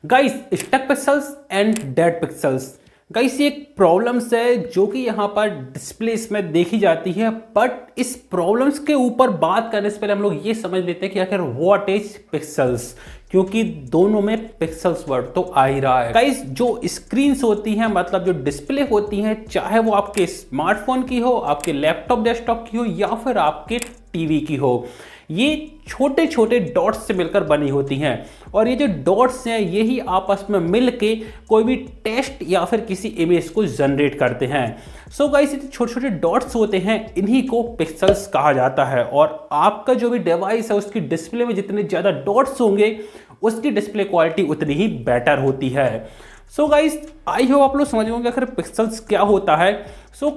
Guys, stuck pixels and dead pixels. Guys, ये एक problems है जो कि यहाँ पर डिस्प्ले इसमें देखी जाती है, बट इस प्रॉब्लम्स के ऊपर बात करने से पहले हम लोग ये समझ लेते हैं कि आखिर व्हाट इज पिक्सल्स, क्योंकि दोनों में पिक्सल्स वर्ड तो आ ही रहा है। गाइस, जो स्क्रीन्स होती हैं, मतलब जो डिस्प्ले होती हैं, चाहे वो आपके स्मार्टफोन की हो, आपके लैपटॉप डेस्कटॉप की हो या फिर आपके टीवी की हो, ये छोटे छोटे डॉट्स से मिलकर बनी होती हैं। और ये जो डॉट्स हैं यही आपस में मिलके कोई भी टेक्स्ट या फिर किसी इमेज को जनरेट करते हैं। सो गाइस, ये छोटे छोटे डॉट्स होते हैं, इन्हीं को पिक्सल्स कहा जाता है। और आपका जो भी डिवाइस है उसकी डिस्प्ले में जितने ज़्यादा डॉट्स होंगे उसकी डिस्प्ले क्वालिटी उतनी ही बेटर होती है। सो गाइस, आई होप आप लोग समझ गए आखिर पिक्सल्स क्या होता है।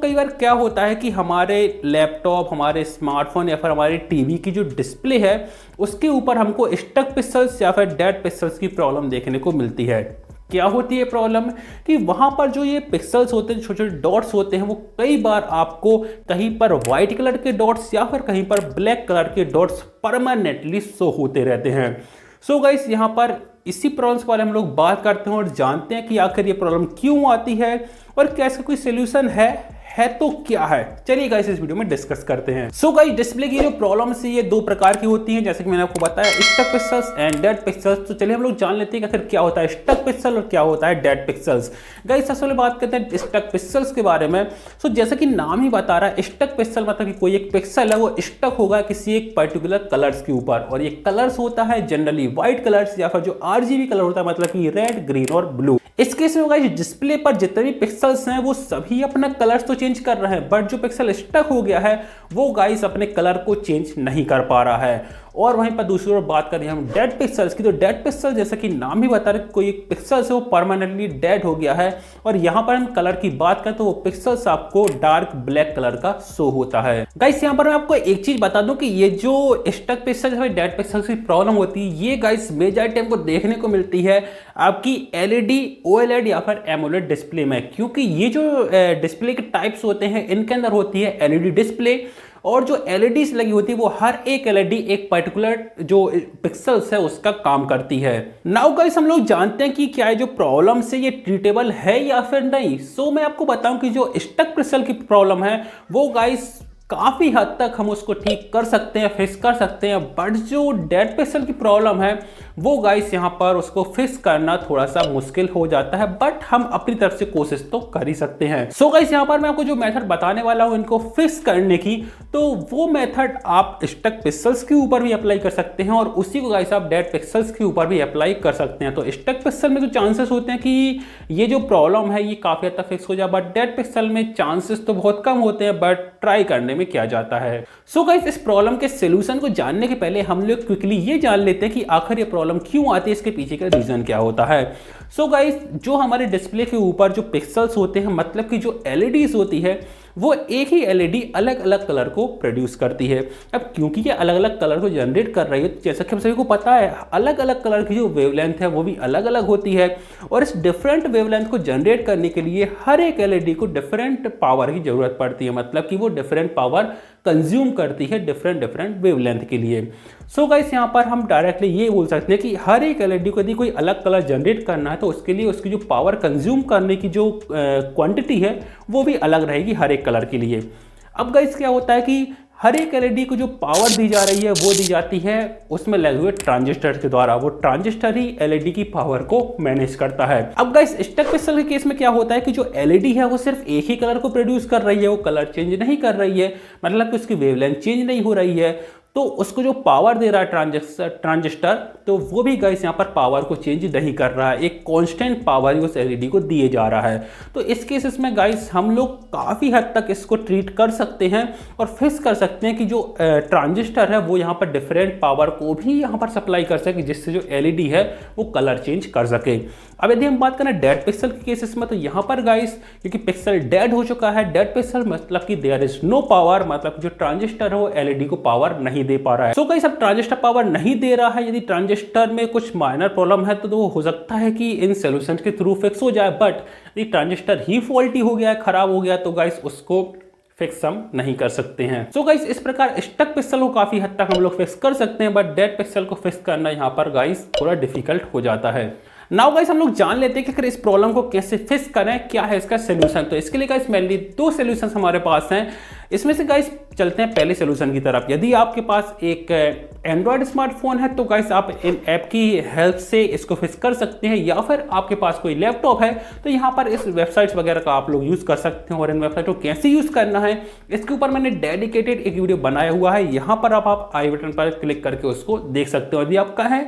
कई बार क्या होता है कि हमारे लैपटॉप, हमारे स्मार्टफोन या फिर हमारे टीवी की जो डिस्प्ले है उसके ऊपर हमको स्टक पिक्सल्स या फिर डेड पिक्सल्स की प्रॉब्लम देखने को मिलती है। क्या होती है प्रॉब्लम कि वहां पर जो ये पिक्सल्स होते हैं, छोटे छोटे डॉट्स होते हैं, वो कई बार आपको कहीं पर व्हाइट कलर के डॉट्स या फिर कहीं पर ब्लैक कलर के डॉट्स परमानेंटली शो होते रहते हैं। सो गाइस, यहाँ पर इसी प्रॉब्लम के बारे में हम लोग बात करते हैं और जानते हैं कि आखिर ये प्रॉब्लम क्यों आती है और क्या इसका कोई सोल्यूशन है तो क्या है। चलिए गाइस, इस वीडियो में डिस्कस करते हैं। सो गाइस, डिस्प्ले की जो प्रॉब्लम्स है ये दो प्रकार की होती हैं, जैसे कि मैंने आपको बताया, stuck pixels and dead pixels. तो चलिए हम लोग जान लेते हैं कि आखिर क्या होता है स्टक पिक्सल और क्या होता है डेड पिक्सल्स। गाइस, सबसे पहले बात करते हैं स्टक पिक्सल्स के बारे में। जैसा कि नाम ही बता रहा है, स्टक पिक्सल मतलब कि कोई एक पिक्सल है वो स्टक होगा किसी एक पर्टिकुलर कलर्स के ऊपर, और ये कलर्स होता है जनरली व्हाइट कलर्स या फिर जो RGB कलर होता है, मतलब कि रेड, ग्रीन और ब्लू। इस केस में गाइस, डिस्प्ले पर जितने भी पिक्सल्स हैं वो सभी अपना कलर्स तो चेंज कर रहे हैं, बट जो पिक्सल स्टक हो गया है वो गाइस अपने कलर को चेंज नहीं कर पा रहा है। और वहीं पर दूसरी ओर बात करें हम डेड पिक्सल्स की, तो डेड पिक्सल जैसा कि नाम ही बता रहे कोई एक पिक्सल्स है वो परमानेंटली डेड हो गया है। और यहाँ पर हम कलर की बात करें तो वो पिक्सल्स आपको डार्क ब्लैक कलर का शो होता है। गाइस, यहाँ पर मैं आपको एक चीज बता दूं कि ये जो स्टक पिक्सल है, डेड पिक्सल्स की प्रॉब्लम होती है, ये गाइस मेजॉरिटी हमको देखने को मिलती है आपकी LED, OLED या फिर AMOLED डिस्प्ले में, क्योंकि ये जो डिस्प्ले के टाइप्स होते हैं इनके अंदर होती है LED डिस्प्ले, और जो LEDs लगी होती है वो हर एक LED एक पर्टिकुलर जो पिक्सल्स है उसका काम करती है। नाउ गाइस, हम लोग जानते हैं कि क्या ये जो प्रॉब्लम है ये ट्रीटेबल है या फिर नहीं। मैं आपको बताऊं कि जो स्टक पिक्सल की प्रॉब्लम है वो गाइस काफी हद तक हम उसको ठीक कर सकते हैं, फिक्स कर सकते हैं, बट जो डेड पिक्सल की प्रॉब्लम है वो गाइस यहाँ पर उसको फिक्स करना थोड़ा सा मुश्किल हो जाता है, बट हम अपनी तरफ से कोशिश तो कर ही सकते हैं। गाइस, यहाँ पर मैं आपको जो मेथड बताने वाला हूँ इनको फिक्स करने की, तो वो मेथड आप स्टक पिक्सल्स के ऊपर भी अप्लाई कर सकते हैं और उसी को गाइस आप डेड पिक्सल्स के ऊपर भी अप्लाई कर सकते हैं। तो स्टक पिक्सल में तो चांसेस होते हैं कि ये जो प्रॉब्लम है ये काफी हद तक फिक्स हो जाए, बट डेड पिक्सल में चांसेस तो बहुत कम होते हैं, बट ट्राई करने में क्या जाता है। गाइस, इस प्रॉब्लम के सोल्यूशन को जानने के पहले हम लोग क्विकली ये जान लेते हैं कि आखिर ये प्रॉब्लम क्यों आती है, इसके पीछे का रीजन क्या होता है। गाइस, जो हमारे डिस्प्ले के ऊपर जो पिक्सल्स होते हैं, मतलब कि जो LEDs होती है, वो एक ही LED अलग अलग कलर को प्रोड्यूस करती है। अब क्योंकि ये अलग अलग कलर को जनरेट कर रही है, तो जैसा कि हम सभी को पता है अलग अलग कलर की जो वेवलेंथ है वो भी अलग अलग होती है, और इस डिफरेंट वेवलेंथ को जनरेट करने के लिए हर एक LED को डिफरेंट पावर की जरूरत पड़ती है, मतलब कि वो डिफरेंट पावर कंज्यूम करती है डिफरेंट वेवलेंथ के लिए। गाइस, यहाँ पर हम डायरेक्टली ये बोल सकते हैं कि हर एक LED को यदि कोई अलग कलर जनरेट करना है तो उसके लिए उसकी जो पावर कंज्यूम करने की जो क्वांटिटी है वो भी अलग रहेगी हर एक कलर के लिए। अब गाइस, क्या होता है कि हर एक LED को जो पावर दी जा रही है वो दी जाती है उसमें लगे हुए ट्रांजिस्टर के द्वारा। वो ट्रांजिस्टर ही LED की पावर को मैनेज करता है। अब गाइस, स्टक पिक्सल के केस में क्या होता है कि जो LED है वो सिर्फ एक ही कलर को प्रोड्यूस कर रही है, वो कलर चेंज नहीं कर रही है, मतलब कि उसकी वेवलेंथ चेंज नहीं हो रही है, तो उसको जो पावर दे रहा है ट्रांजिस्टर, तो वो भी गाइस यहाँ पर पावर को चेंज नहीं कर रहा है, एक कांस्टेंट पावर उस LED को दिए जा रहा है। तो इस केसेस में गाइस हम लोग काफ़ी हद तक इसको ट्रीट कर सकते हैं और फिक्स कर सकते हैं कि जो ट्रांजिस्टर है वो यहाँ पर डिफरेंट पावर को भी यहाँ पर सप्लाई कर सके, जिससे जो LED है वो कलर चेंज कर सके। अब यदि हम बात करें डेड पिक्सल के केसेस में, तो यहाँ पर गाइस क्योंकि पिक्सल डेड हो चुका है, डेड पिक्सल मतलब कि देयर इज नो पावर, मतलब जो ट्रांजिस्टर है वो LED को पावर नहीं दे पा रहा है। गाइस, अब ट्रांजिस्टर पावर नहीं दे रहा है, यदि ट्रांजिस्टर में कुछ माइनर प्रॉब्लम है तो हो सकता है कि इन सोल्यूशन के थ्रू फिक्स हो जाए, बट यदि ट्रांजिस्टर ही फॉल्टी हो गया है, खराब हो गया, तो गाइस उसको फिक्स हम नहीं कर सकते हैं। गाइस, इस प्रकार स्टक पिक्सल को काफी हद तक हम लोग फिक्स कर सकते हैं, बट डेड पिक्सल को फिक्स करना यहाँ पर गाइस थोड़ा डिफिकल्ट हो जाता है। नाउ गाइस हम लोग जान लेते हैं कि अगर इस प्रॉब्लम को कैसे फिक्स करें, क्या है इसका सोल्यूशन। तो इसके लिए गाइस मेनली दो सोल्यूशन हमारे पास हैं। इसमें से गाइस चलते हैं पहले सोल्यूशन की तरफ। यदि आपके पास एक एंड्रॉयड स्मार्टफोन है तो गाइस आप इन ऐप की हेल्प से इसको फिक्स कर सकते हैं, या फिर आपके पास कोई लैपटॉप है तो यहाँ पर इस वेबसाइट्स वगैरह का आप लोग यूज़ कर सकते हैं। और इन वेबसाइट को कैसे यूज़ करना है इसके ऊपर मैंने डेडिकेटेड एक वीडियो बनाया हुआ है, यहाँ पर आप आई बटन पर क्लिक करके उसको देख सकते हो। यदि आप कहें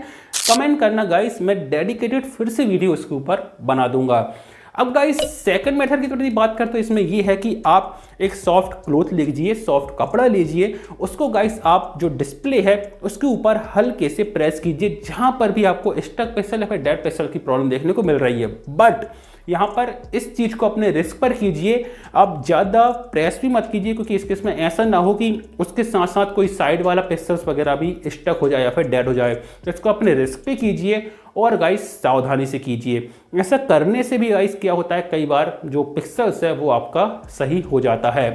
कमेंट करना गाइस, मैं डेडिकेटेड फिर से वीडियो इसके ऊपर बना दूंगा। अब गाइस सेकंड मेथड की थोड़ी बात करते हो, इसमें ये है कि आप एक सॉफ्ट क्लॉथ लीजिए, सॉफ्ट कपड़ा लीजिए, उसको गाइस आप जो डिस्प्ले है उसके ऊपर हल्के से प्रेस कीजिए जहां पर भी आपको स्टक पिक्सल या फिर डेड पिक्सल की प्रॉब्लम देखने को मिल रही है। बट यहाँ पर इस चीज को अपने रिस्क पर कीजिए, आप ज्यादा प्रेस भी मत कीजिए, क्योंकि इस केस में ऐसा ना हो कि उसके साथ साथ कोई साइड वाला पिक्सल्स वगैरह भी स्टक हो जाए या फिर डेड हो जाए। तो इसको अपने रिस्क पे कीजिए और गाइस सावधानी से कीजिए। ऐसा करने से भी गाइस क्या होता है, कई बार जो पिक्सल्स है वो आपका सही हो जाता है,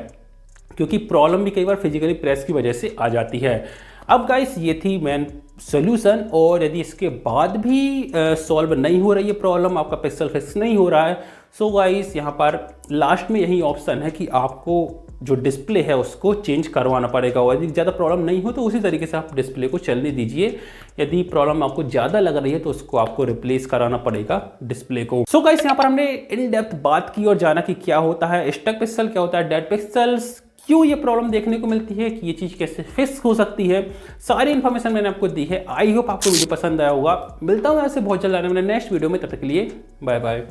क्योंकि प्रॉब्लम भी कई बार फिजिकली प्रेस की वजह से आ जाती है। अब गाइस ये थी मेन सोल्यूशन। और यदि इसके बाद भी सॉल्व नहीं हो रही है प्रॉब्लम, आपका पिक्सल फिक्स नहीं हो रहा है, सो गाइस यहाँ पर लास्ट में यही ऑप्शन है कि आपको जो डिस्प्ले है उसको चेंज करवाना पड़ेगा। और यदि ज़्यादा प्रॉब्लम नहीं हो तो उसी तरीके से आप डिस्प्ले को चलने दीजिए। यदि प्रॉब्लम आपको ज़्यादा लग रही है तो उसको आपको रिप्लेस कराना पड़ेगा डिस्प्ले को। सो गाइस यहाँ पर हमने इन डेप्थ बात की और जाना कि क्या होता है स्टक पिक्सल, क्या होता है डेड पिक्सल्स, क्यों ये प्रॉब्लम देखने को मिलती है, कि ये चीज़ कैसे फिक्स हो सकती है। सारी इन्फॉर्मेशन मैंने आपको दी है। आई होप आपको वीडियो पसंद आया होगा। मिलता हूँ ऐसे बहुत जल्द आने वाले नेक्स्ट वीडियो में, तब तक के लिए बाय बाय।